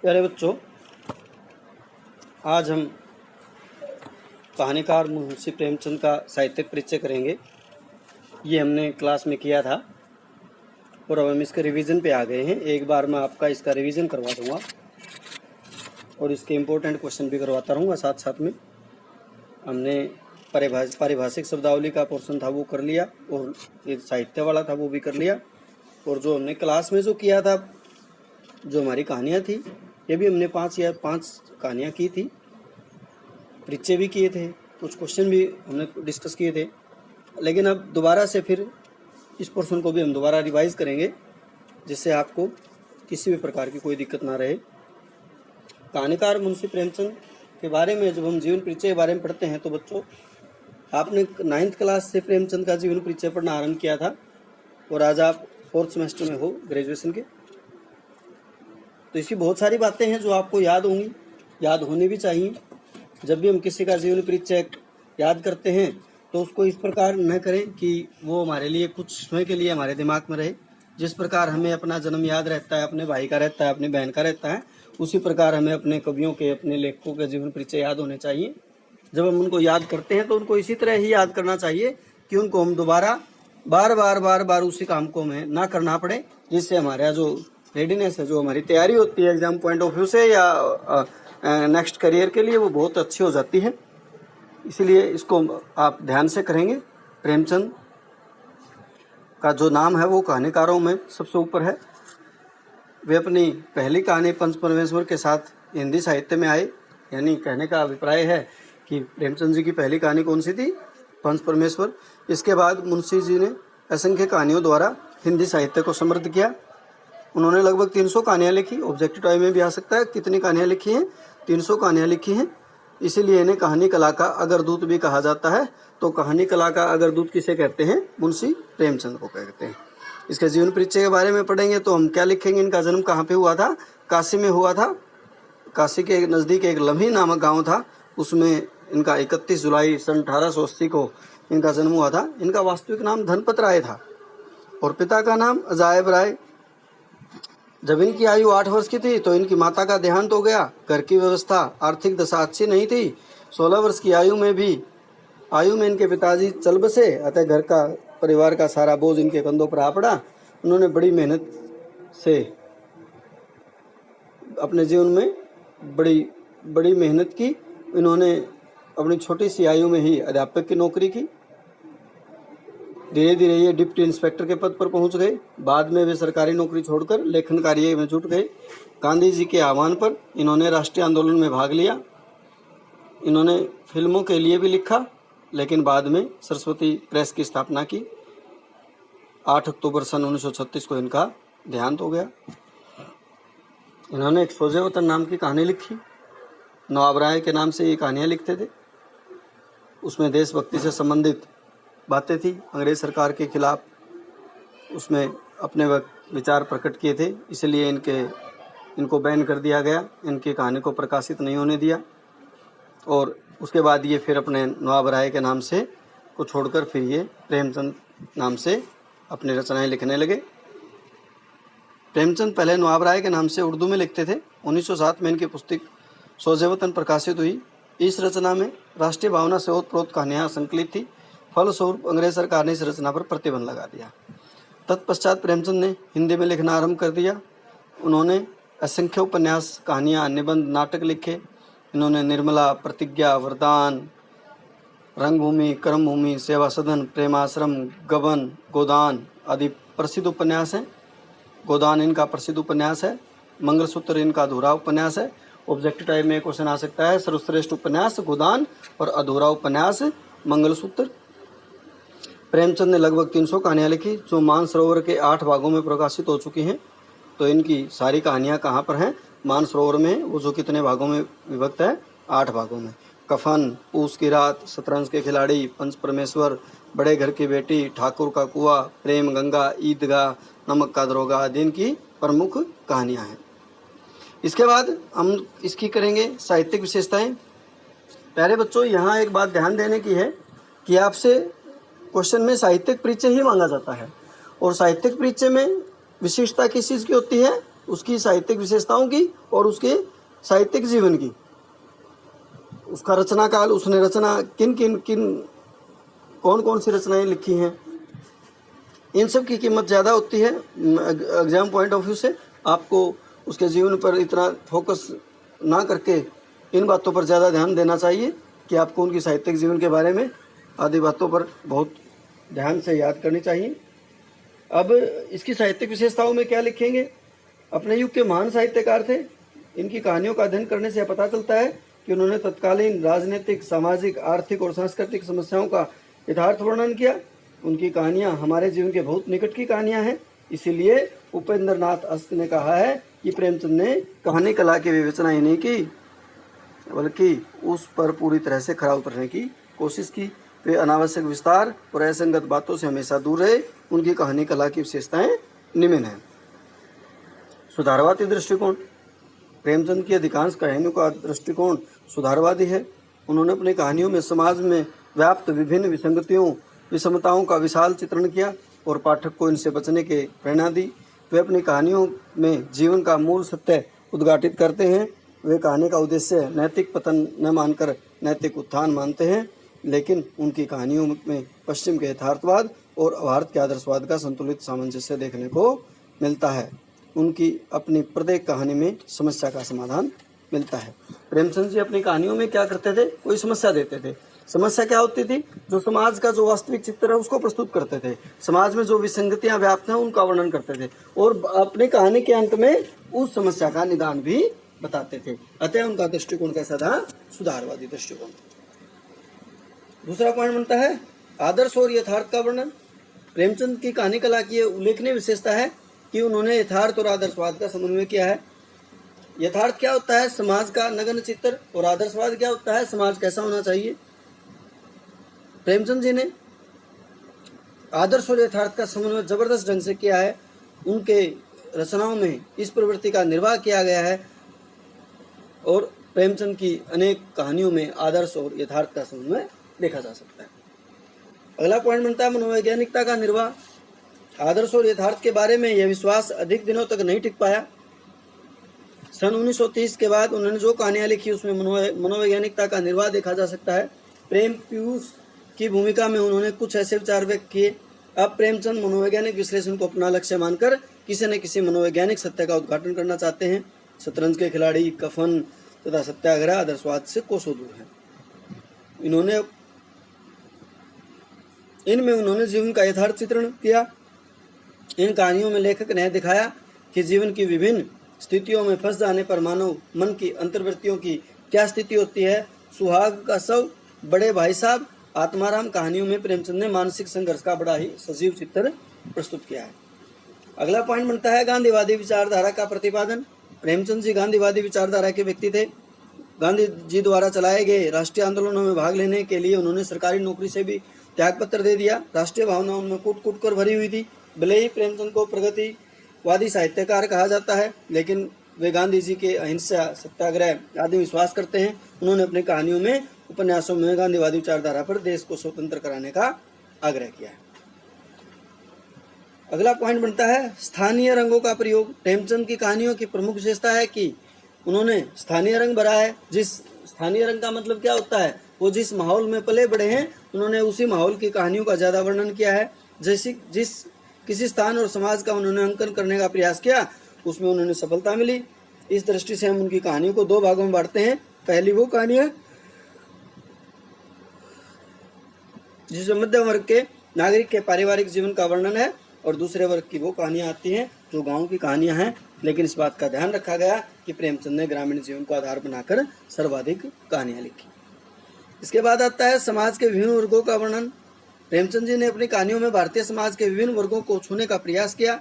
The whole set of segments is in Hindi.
प्यारे बच्चों, आज हम कहानीकार मुंशी प्रेमचंद का साहित्यिक परिचय करेंगे। ये हमने क्लास में किया था और अब हम इसके रिवीजन पे आ गए हैं। एक बार मैं आपका इसका रिवीजन करवा दूंगा और इसके इम्पोर्टेंट क्वेश्चन भी करवाता रहूँगा साथ साथ में। हमने पारिभाषिक शब्दावली का पोर्शन था वो कर लिया और ये साहित्य वाला था वो भी कर लिया, और जो हमने क्लास में जो किया था, जो हमारी कहानियाँ थी, ये भी हमने 5 कहानियाँ की थी, परिचय भी किए थे, कुछ क्वेश्चन भी हमने डिस्कस किए थे। लेकिन अब दोबारा से फिर इस पोर्शन को भी हम दोबारा रिवाइज करेंगे, जिससे आपको किसी भी प्रकार की कोई दिक्कत ना रहे। कहानीकार मुंशी प्रेमचंद के बारे में जब हम जीवन परिचय के बारे में पढ़ते हैं तो बच्चों, आपने 9th क्लास से प्रेमचंद का जीवन परिचय पढ़ना आरंभ किया था और आज आप 4th सेमेस्टर में हो ग्रेजुएशन के। तो इसकी बहुत सारी बातें हैं जो आपको याद होंगी, याद होनी भी चाहिए। जब भी हम किसी का जीवन परिचय याद करते हैं तो उसको इस प्रकार न करें कि वो हमारे लिए कुछ समय के लिए हमारे दिमाग में रहे। जिस प्रकार हमें अपना जन्म याद रहता है, अपने भाई का रहता है, अपनी बहन का रहता है, उसी प्रकार हमें अपने कवियों के, अपने लेखकों के जीवन परिचय याद होने चाहिए। जब हम उनको याद करते हैं तो उनको इसी तरह ही याद करना चाहिए कि उनको हम दोबारा बार बार उसी काम को हमें ना करना पड़े, जिससे हमारा जो रेडीनेस है, जो हमारी तैयारी होती है एग्जाम पॉइंट ऑफ व्यू से या नेक्स्ट करियर के लिए, वो बहुत अच्छी हो जाती है। इसलिए इसको आप ध्यान से करेंगे। प्रेमचंद का जो नाम है वो कहानीकारों में सबसे ऊपर है। वे अपनी पहली कहानी पंच परमेश्वर के साथ हिंदी साहित्य में आए, यानी कहने का अभिप्राय है कि प्रेमचंद जी की पहली कहानी कौन सी थी? पंच परमेश्वर। इसके बाद मुंशी जी ने असंख्य कहानियों द्वारा हिंदी साहित्य को समृद्ध किया। उन्होंने लगभग 300 कहानियाँ लिखी। ऑब्जेक्टिव टाइम में भी आ सकता है कितनी कहानियाँ लिखी हैं? 300 कहानियाँ लिखी हैं। इसीलिए इन्हें कहानी कला का अग्रदूत भी कहा जाता है। तो कहानी कला का अग्रदूत किसे कहते हैं? मुंशी प्रेमचंद को कहते हैं। इसके जीवन परिचय के बारे में पढ़ेंगे तो हम क्या लिखेंगे? इनका जन्म कहाँ पे हुआ था? काशी में हुआ था। काशी के नज़दीक एक लम्ही नामक गाँव था, उसमें इनका 31 जुलाई सन 1880 को इनका जन्म हुआ था। इनका वास्तविक नाम धनपत राय था और पिता का नाम अजायब राय। जब इनकी आयु 8 वर्ष की थी तो इनकी माता का देहांत हो गया। घर की व्यवस्था, आर्थिक दशा अच्छी नहीं थी। 16 वर्ष की आयु में इनके पिताजी चल बसे, अतः घर का, परिवार का सारा बोझ इनके कंधों पर आ पड़ा। उन्होंने बड़ी मेहनत से अपने जीवन में बड़ी मेहनत की। इन्होंने अपनी छोटी सी आयु में ही अध्यापक की नौकरी की। धीरे धीरे ये डिप्टी इंस्पेक्टर के पद पर पहुंच गए। बाद में वे सरकारी नौकरी छोड़कर लेखन कार्य में जुट गए। गांधी जी के आह्वान पर इन्होंने राष्ट्रीय आंदोलन में भाग लिया। इन्होंने फिल्मों के लिए भी लिखा, लेकिन बाद में सरस्वती प्रेस की स्थापना की। 8 अक्टूबर सन 1936 को इनका देहांत हो गया। इन्होंने एक सोजे वतन नाम की कहानी लिखी। नवाब राय के नाम से ये कहानियाँ लिखते थे। उसमें देशभक्ति से संबंधित बातें थी, अंग्रेज सरकार के खिलाफ उसमें अपने विचार प्रकट किए थे। इसलिए इनको बैन कर दिया गया, इनकी कहानी को प्रकाशित नहीं होने दिया। और उसके बाद ये फिर अपने नवाब राय के नाम से को छोड़कर फिर ये प्रेमचंद नाम से अपनी रचनाएं लिखने लगे। प्रेमचंद पहले नवाब राय के नाम से उर्दू में लिखते थे। 1907 में इनकी पुस्तक सोजे वतन प्रकाशित हुई। इस रचना में राष्ट्रीय भावना से ओतप्रोत कहानियाँ संकलित थी। फलस्वरूप अंग्रेज सरकार ने इस रचना पर प्रतिबंध लगा दिया। तत्पश्चात प्रेमचंद ने हिंदी में लिखना आरंभ कर दिया। उन्होंने असंख्य उपन्यास, कहानियाँ, निबंध, नाटक लिखे। इन्होंने निर्मला, प्रतिज्ञा, वरदान, रंगभूमि, कर्मभूमि, सेवा सदन, प्रेमाश्रम, गबन, गोदान आदि प्रसिद्ध उपन्यास हैं। गोदान इनका प्रसिद्ध उपन्यास है। मंगलसूत्र इनका अधूरा उपन्यास है। ऑब्जेक्टिव टाइप में क्वेश्चन आ सकता है, सर्वश्रेष्ठ उपन्यास गोदान और अधूरा उपन्यास मंगलसूत्र। प्रेमचंद ने लगभग 300 कहानियाँ लिखी, जो मानसरोवर के 8 भागों में प्रकाशित हो चुकी हैं। तो इनकी सारी कहानियाँ कहाँ पर हैं? मानसरोवर में। वो जो कितने भागों में विभक्त है? 8 भागों में। कफन, पूस की रात, शतरंज के खिलाड़ी, पंच परमेश्वर, बड़े घर की बेटी, ठाकुर का कुआं, प्रेम गंगा, ईदगाह, नमक का दरोगा आदि इनकी प्रमुख कहानियाँ हैं। इसके बाद हम इसकी करेंगे साहित्यिक विशेषताएं। प्यारे बच्चों, यहाँ एक बात ध्यान देने की है कि आपसे क्वेश्चन में साहित्यिक परिचय ही मांगा जाता है, और साहित्यिक परिचय में विशेषता किस चीज़ की होती है? उसकी साहित्यिक विशेषताओं की और उसके साहित्यिक जीवन की, उसका रचना काल, उसने रचना किन कौन कौन सी रचनाएं लिखी हैं, इन सब की कीमत ज़्यादा होती है एग्जाम पॉइंट ऑफ व्यू से। आपको उसके जीवन पर इतना फोकस ना करके इन बातों पर ज़्यादा ध्यान देना चाहिए कि आपको उनकी साहित्यिक जीवन के बारे में आदि बातों पर बहुत ध्यान से याद करनी चाहिए। अब इसकी साहित्यिक विशेषताओं में क्या लिखेंगे? अपने युग के महान साहित्यकार थे। इनकी कहानियों का अध्ययन करने से पता चलता है कि उन्होंने तत्कालीन राजनीतिक, सामाजिक, आर्थिक और सांस्कृतिक समस्याओं का यथार्थ वर्णन किया। उनकी कहानियाँ हमारे जीवन के बहुत निकट की कहानियाँ हैं। इसीलिए उपेंद्र नाथ अस्त ने कहा है कि प्रेमचंद ने कहानी कला की विवेचना ही नहीं की, बल्कि उस पर पूरी तरह से खरा उतरने की कोशिश की। वे अनावश्यक विस्तार और असंगत बातों से हमेशा दूर रहे। उनकी कहानी कला की विशेषताएं निम्न हैं। सुधारवादी दृष्टिकोण। प्रेमचंद की अधिकांश कहानियों का दृष्टिकोण सुधारवादी है। उन्होंने अपनी कहानियों में समाज में व्याप्त विभिन्न विसंगतियों, विषमताओं का विशाल चित्रण किया और पाठक को इनसे बचने के प्रेरणा दी। वे अपनी कहानियों में जीवन का मूल सत्य उद्घाटित करते हैं। वे कहानी का उद्देश्य नैतिक पतन न मानकर नैतिक उत्थान मानते हैं, लेकिन उनकी कहानियों में पश्चिम के यथार्थवाद और भारत के आदर्शवाद का संतुलित सामंजस्य देखने को मिलता है। उनकी अपनी प्रत्येक कहानी में समस्या का समाधान मिलता है। प्रेमचंद जी अपनी कहानियों में क्या करते थे? कोई समस्या देते थे। समस्या क्या होती थी? जो समाज का जो वास्तविक चित्र है उसको प्रस्तुत करते थे। समाज में जो विसंगतियां व्याप्त हैं उनका वर्णन करते थे और अपनी कहानी के अंत में उस समस्या का निदान भी बताते थे। अतः उनका दृष्टिकोण कैसा था? सुधारवादी दृष्टिकोण। दूसरा पॉइंट बनता है आदर्श और यथार्थ का वर्णन। प्रेमचंद की कहानी कला की उल्लेखनीय विशेषता है कि उन्होंने यथार्थ और आदर्शवाद का समन्वय किया है। यथार्थ क्या होता है? समाज का नग्न चित्र। और आदर्शवाद क्या होता है? समाज कैसा होना चाहिए। प्रेमचंद जी ने आदर्श और यथार्थ का समन्वय जबरदस्त ढंग से किया है। उनके रचनाओं में इस प्रवृत्ति का निर्वाह किया गया है और प्रेमचंद की अनेक कहानियों में आदर्श और यथार्थ का समन्वय देखा जा सकता है। अगला पॉइंट बनता है मनोवैज्ञानिकता का निर्वाह। आदर्श और यथार्थ के बारे में यह विश्वास अधिक दिनों तक नहीं टिक पाया। सन 1930 के बाद उन्होंने जो कहानियां लिखी उसमें मनोवैज्ञानिकता का निर्वाह देखा जा सकता है। प्रेम पीयूष की भूमिका में उन्होंने कुछ ऐसे विचार व्यक्त किए। अब प्रेमचंद मनोवैज्ञानिक विश्लेषण को अपना लक्ष्य मानकर किसी न किसी मनोवैज्ञानिक सत्य का उद्घाटन करना चाहते हैं। शतरंज के खिलाड़ी, कफन तथा सत्याग्रह आदर्शवाद से कोसों दूर है। इनमें उन्होंने जीवन का यथार्थ चित्रण किया। इन कहानियों में लेखक ने दिखाया कि जीवन की विभिन्न स्थितियों में फंस जाने पर मानव मन की अंतर्वृत्तियों की क्या स्थिति होती है। सुहाग का शव, बड़े भाई साहब, आत्माराम कहानियों में प्रेमचंद ने मानसिक संघर्ष का बड़ा ही सजीव चित्र प्रस्तुत किया है। अगला पॉइंट बनता है गांधीवादी विचारधारा का प्रतिपादन। प्रेमचंद जी गांधीवादी विचारधारा के व्यक्ति थे। गांधी जी द्वारा चलाए गए राष्ट्रीय आंदोलनों में भाग लेने के लिए उन्होंने सरकारी नौकरी से भी त्याग पत्र दे दिया। राष्ट्रीय भावना उनमें कूट कूट कर भरी हुई थी। भले ही प्रेमचंद को प्रगतिवादी साहित्यकार कहा जाता है, लेकिन वे गांधी जी के अहिंसा, सत्याग्रह आदि विश्वास करते हैं। उन्होंने अपनी कहानियों में, उपन्यासों में गांधीवादी विचारधारा पर देश को स्वतंत्र कराने का आग्रह किया है। अगला पॉइंट बनता है स्थानीय रंगों का प्रयोग। प्रेमचंद की कहानियों की प्रमुख विशेषता है कि उन्होंने स्थानीय रंग भरा है। जिस स्थानीय रंग का मतलब क्या होता है? वो जिस माहौल में पले बड़े हैं उन्होंने उसी माहौल की कहानियों का ज्यादा वर्णन किया है। जैसे जिस किसी स्थान और समाज का उन्होंने अंकन करने का प्रयास किया उसमें उन्होंने सफलता मिली। इस दृष्टि से हम उनकी कहानियों को दो भागों में बांटते हैं। पहली वो कहानियां जिसमें मध्यम वर्ग के नागरिक के पारिवारिक जीवन का वर्णन है और दूसरे वर्ग की वो कहानियां आती हैं जो गांव की कहानियां हैं। लेकिन इस बात का ध्यान रखा गया कि प्रेमचंद ने ग्रामीण जीवन को आधार बनाकर सर्वाधिक कहानियां लिखी। इसके बाद आता है समाज के विभिन्न वर्गों का वर्णन। प्रेमचंद जी ने अपनी कहानियों में भारतीय समाज के विभिन्न वर्गों को छूने का प्रयास किया।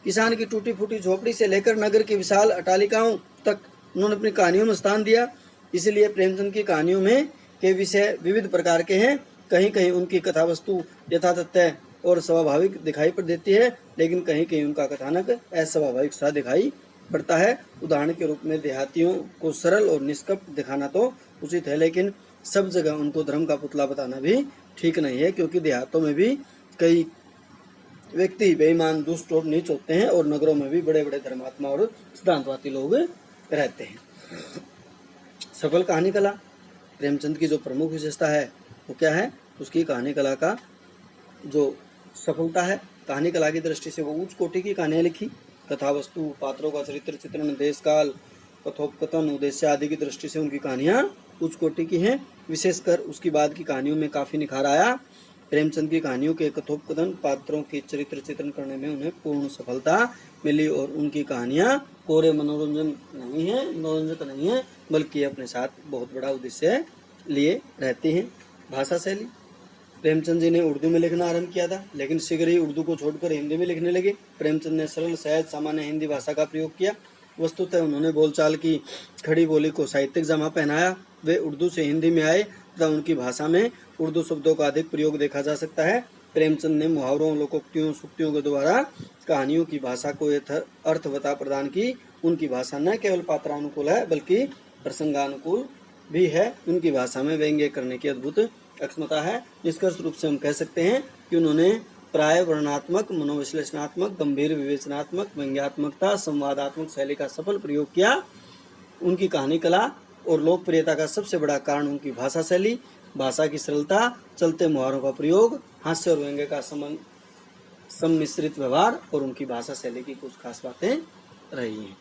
किसान की टूटी फूटी झोपड़ी से लेकर नगर की विशाल अट्टालिकाओं तक उन्होंने अपनी कहानियों में स्थान दिया। इसलिए प्रेमचंद की कहानियों में के विषय विविध प्रकार के हैं। कहीं कहीं उनकी कथा वस्तु यथातथ्य और स्वाभाविक दिखाई पड़ देती है, लेकिन कहीं कहीं उनका कथानक अस्वाभाविक सा दिखाई पड़ता है। उदाहरण के रूप में देहातियों को सरल और निष्कपट दिखाना तो उचित है, लेकिन सब जगह उनको धर्म का पुतला बताना भी ठीक नहीं है, क्योंकि देहातों में भी कई व्यक्ति बेईमान, दुष्ट और नीच होते हैं और नगरों में भी बड़े बड़े धर्मात्मा और सिद्धांतवादी लोग रहते हैं। सफल कहानी कला, प्रेमचंद की जो प्रमुख विशेषता है वो क्या है? उसकी कहानी कला का जो सफलता है, कहानी कला की दृष्टि से वो उच्च कोटि की कहानियां लिखी। कथा वस्तु, पात्रों का चरित्र चित्रण, देश काल, कथोपकथन, उद्देश्य आदि की दृष्टि से उनकी कहानियां उच्च कोटि की हैं। विशेषकर उसकी बाद की कहानियों में काफी निखार आया। प्रेमचंद की कहानियों के कथोपकथन, पात्रों के चरित्र चित्रण करने में उन्हें पूर्ण सफलता मिली और उनकी कहानियां कोरे मनोरंजक नहीं है, बल्कि अपने साथ बहुत बड़ा उद्देश्य लिए रहती हैं। भाषा शैली, प्रेमचंद जी ने उर्दू में लिखना आरंभ किया था, लेकिन शीघ्र ही उर्दू को छोड़कर हिंदी में लिखने लगे। प्रेमचंद ने सरल, सहज, सामान्य हिंदी भाषा का प्रयोग किया। वस्तुतः उन्होंने बोलचाल की खड़ी बोली को साहित्यिक जमा पहनाया। वे उर्दू से हिंदी में आए तथा उनकी भाषा में उर्दू शब्दों का अधिक प्रयोग देखा जा सकता है। प्रेमचंद ने मुहावरों, लोकोक्तियों, सूक्तियों के द्वारा कहानियों की भाषा को अर्थवत्ता प्रदान की। उनकी भाषा न केवल पात्रानुकूल है बल्कि प्रसंगानुकूल भी है। उनकी भाषा में व्यंग्य करने की अद्भुत अक्षमता है। निष्कर्ष रूप से हम कह सकते हैं कि उन्होंने प्राय वर्णनात्मक, मनोविश्लेषणात्मक, गंभीर विवेचनात्मक, व्यंग्यात्मकता, संवादात्मक शैली का सफल प्रयोग किया। उनकी कहानी कला और लोकप्रियता का सबसे बड़ा कारण उनकी भाषा शैली, भाषा की सरलता, चलते मुहावरों का प्रयोग, हास्य और व्यंग्य का सम्मिश्रित व्यवहार और उनकी भाषा शैली की कुछ खास बातें रही हैं।